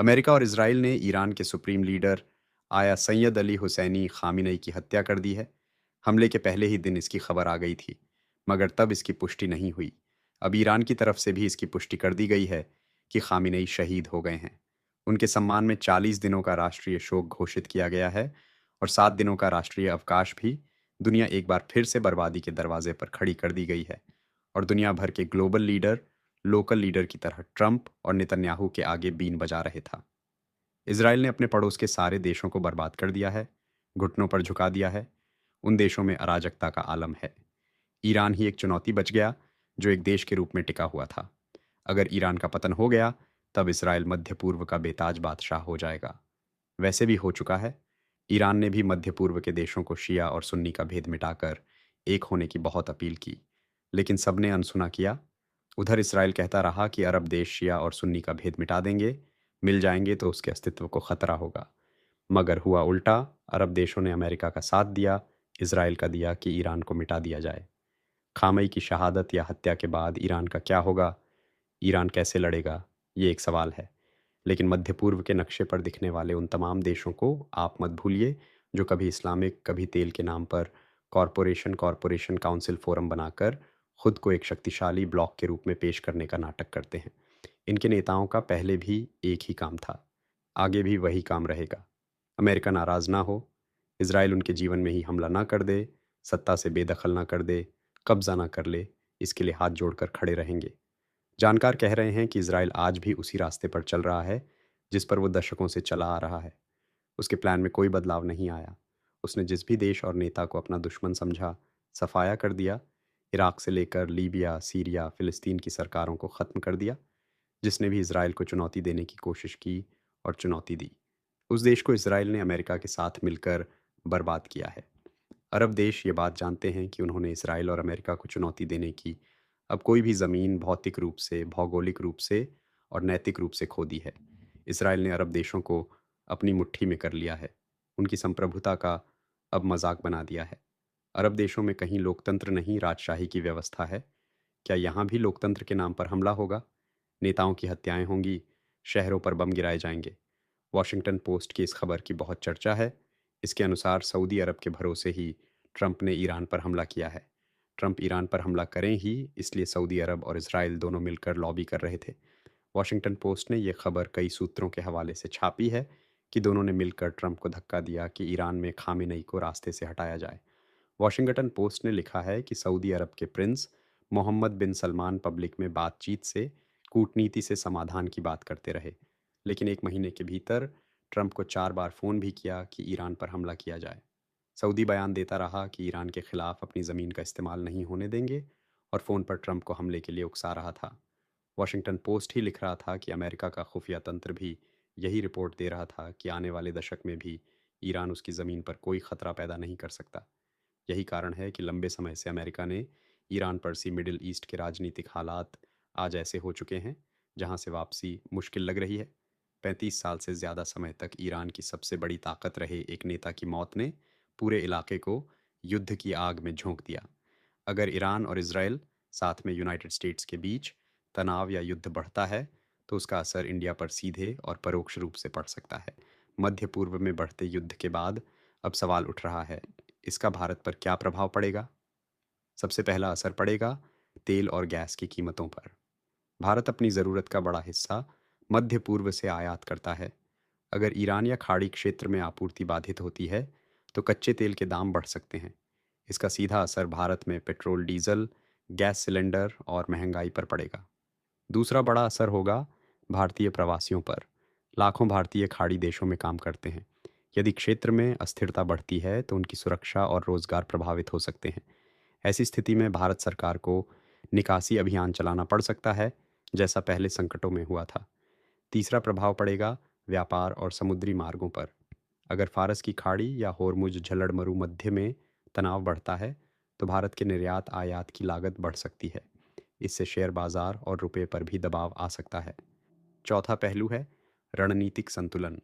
America और Israel ने Iran के सुप्रीम लीडर आया सैयद अली हुसैनी खामिनई की हत्या कर दी है। हमले के पहले ही दिन इसकी खबर आ गई थी, मगर तब इसकी पुष्टि नहीं हुई। अब ईरान की तरफ से भी इसकी पुष्टि कर दी गई है कि खामिनई शहीद हो गए हैं। उनके सम्मान में 40 दिनों का राष्ट्रीय शोक घोषित किया गया है और 7 दिनों का राष्ट्रीय अवकाश भी। दुनिया एक बार फिर से बर्बादी के दरवाजे पर खड़ी कर दी गई है और दुनिया भर के ग्लोबल लीडर लोकल लीडर की तरह ट्रंप और नेतन्याहू के आगे बीन बजा रहे था। इसराइल ने अपने पड़ोस के सारे देशों को बर्बाद कर दिया है, घुटनों पर झुका दिया है। उन देशों में अराजकता का आलम है। ईरान ही एक चुनौती बच गया, जो एक देश के रूप में टिका हुआ था। अगर ईरान का पतन हो गया, तब इसराइल मध्य पूर्व का बेताज बादशाह हो जाएगा। वैसे भी हो चुका है। ईरान ने भी मध्य पूर्व के देशों को शिया और सुन्नी का भेद मिटाकर एक होने की बहुत अपील की, लेकिन सबने अनसुना किया। उधर इसराइल कहता रहा कि अरब देश शिया और सुन्नी का भेद मिटा देंगे, मिल जाएंगे तो उसके अस्तित्व को खतरा होगा। मगर हुआ उल्टा। अरब देशों ने अमेरिका का साथ दिया, इसराइल का दिया कि ईरान को मिटा दिया जाए। खामई की शहादत या हत्या के बाद ईरान का क्या होगा? ईरान कैसे लड़ेगा? ये एक सवाल है। लेकिन मध्य पूर्व के नक्शे पर दिखने वाले उन तमाम देशों को आप मत भूलिए, जो कभी इस्लामिक, कभी तेल के नाम पर कॉरपोरेशन कॉरपोरेशन काउंसिल फोरम बनाकर खुद को एक शक्तिशाली ब्लॉक के रूप में पेश करने का नाटक करते हैं। इनके नेताओं का पहले भी एक ही काम था, आगे भी वही काम रहेगा। अमेरिका नाराज ना हो, इसराइल उनके जीवन में ही हमला ना कर दे, सत्ता से बेदखल ना कर दे, कब्जा ना कर ले, इसके लिए हाथ जोड़कर खड़े रहेंगे। जानकार कह रहे हैं कि इसराइल आज भी उसी रास्ते पर चल रहा है जिस पर वो दशकों से चला आ रहा है। उसके प्लान में कोई बदलाव नहीं आया। उसने जिस भी देश और नेता को अपना दुश्मन समझा, सफाया कर दिया। इराक से लेकर लीबिया, सीरिया, फिलिस्तीन की सरकारों को ख़त्म कर दिया। जिसने भी इसराइल को चुनौती देने की कोशिश की और चुनौती दी, उस देश को इसराइल ने अमेरिका के साथ मिलकर बर्बाद किया है। अरब देश ये बात जानते हैं कि उन्होंने इसराइल और अमेरिका को चुनौती देने की अब कोई भी ज़मीन भौतिक रूप से, भौगोलिक रूप से और नैतिक रूप से खो दी है। इसराइल ने अरब देशों को अपनी मुट्ठी में कर लिया है, उनकी संप्रभुता का अब मजाक बना दिया है। अरब देशों में कहीं लोकतंत्र नहीं, राजशाही की व्यवस्था है। क्या यहाँ भी लोकतंत्र के नाम पर हमला होगा? नेताओं की हत्याएं होंगी, शहरों पर बम गिराए जाएंगे। वॉशिंगटन पोस्ट की इस खबर की बहुत चर्चा है। इसके अनुसार सऊदी अरब के भरोसे ही ट्रंप ने ईरान पर हमला किया है। ट्रंप ईरान पर हमला करें ही, इसलिए सऊदी अरब और इसराइल दोनों मिलकर लॉबी कर रहे थे। वॉशिंगटन पोस्ट ने यह खबर कई सूत्रों के हवाले से छापी है कि दोनों ने मिलकर ट्रंप को धक्का दिया कि ईरान में खामेनेई को रास्ते से हटाया जाए। वॉशिंगटन पोस्ट ने लिखा है कि सऊदी अरब के प्रिंस मोहम्मद बिन सलमान पब्लिक में बातचीत से, कूटनीति से समाधान की बात करते रहे, लेकिन एक महीने के भीतर ट्रंप को 4 बार फ़ोन भी किया कि ईरान पर हमला किया जाए। सऊदी बयान देता रहा कि ईरान के खिलाफ अपनी ज़मीन का इस्तेमाल नहीं होने देंगे और फ़ोन पर ट्रंप को हमले के लिए उकसा रहा था। वॉशिंगटन पोस्ट ही लिख रहा था कि अमेरिका का खुफिया तंत्र भी यही रिपोर्ट दे रहा था कि आने वाले दशक में भी ईरान उसकी ज़मीन पर कोई खतरा पैदा नहीं कर सकता। यही कारण है कि लंबे समय से अमेरिका ने ईरान पर सी मिडिल ईस्ट के राजनीतिक हालात आज ऐसे हो चुके हैं जहां से वापसी मुश्किल लग रही है। 35 साल से ज़्यादा समय तक ईरान की सबसे बड़ी ताकत रहे एक नेता की मौत ने पूरे इलाके को युद्ध की आग में झोंक दिया। अगर ईरान और इसराइल साथ में यूनाइटेड स्टेट्स के बीच तनाव या युद्ध बढ़ता है, तो उसका असर इंडिया पर सीधे और परोक्ष रूप से पड़ सकता है। मध्य पूर्व में बढ़ते युद्ध के बाद अब सवाल उठ रहा है, इसका भारत पर क्या प्रभाव पड़ेगा? सबसे पहला असर पड़ेगा तेल और गैस की कीमतों पर। भारत अपनी ज़रूरत का बड़ा हिस्सा मध्य पूर्व से आयात करता है। अगर ईरान या खाड़ी क्षेत्र में आपूर्ति बाधित होती है, तो कच्चे तेल के दाम बढ़ सकते हैं। इसका सीधा असर भारत में पेट्रोल, डीजल, गैस सिलेंडर और महंगाई पर पड़ेगा। दूसरा बड़ा असर होगा भारतीय प्रवासियों पर। लाखों भारतीय खाड़ी देशों में काम करते हैं। यदि क्षेत्र में अस्थिरता बढ़ती है, तो उनकी सुरक्षा और रोजगार प्रभावित हो सकते हैं। ऐसी स्थिति में भारत सरकार को निकासी अभियान चलाना पड़ सकता है, जैसा पहले संकटों में हुआ था। तीसरा प्रभाव पड़ेगा व्यापार और समुद्री मार्गों पर। अगर फारस की खाड़ी या होर्मुज झलड़ मरुमध्य में तनाव बढ़ता है, तो भारत के निर्यात आयात की लागत बढ़ सकती है। इससे शेयर बाजार और रुपए पर भी दबाव आ सकता है। चौथा पहलू है रणनीतिक संतुलन।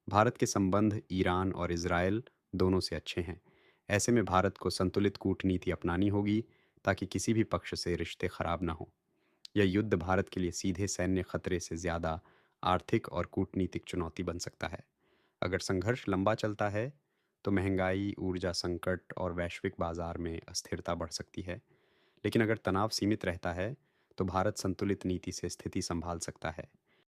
भारत के संबंध ईरान और इजरायल दोनों से अच्छे हैं। ऐसे में भारत को संतुलित कूटनीति अपनानी होगी, ताकि किसी भी पक्ष से रिश्ते खराब ना हो। यह युद्ध भारत के लिए सीधे सैन्य खतरे से ज़्यादा आर्थिक और कूटनीतिक चुनौती बन सकता है। अगर संघर्ष लंबा चलता है, तो महंगाई, ऊर्जा संकट और वैश्विक बाजार में अस्थिरता बढ़ सकती है। लेकिन अगर तनाव सीमित रहता है, तो भारत संतुलित नीति से स्थिति संभाल सकता है।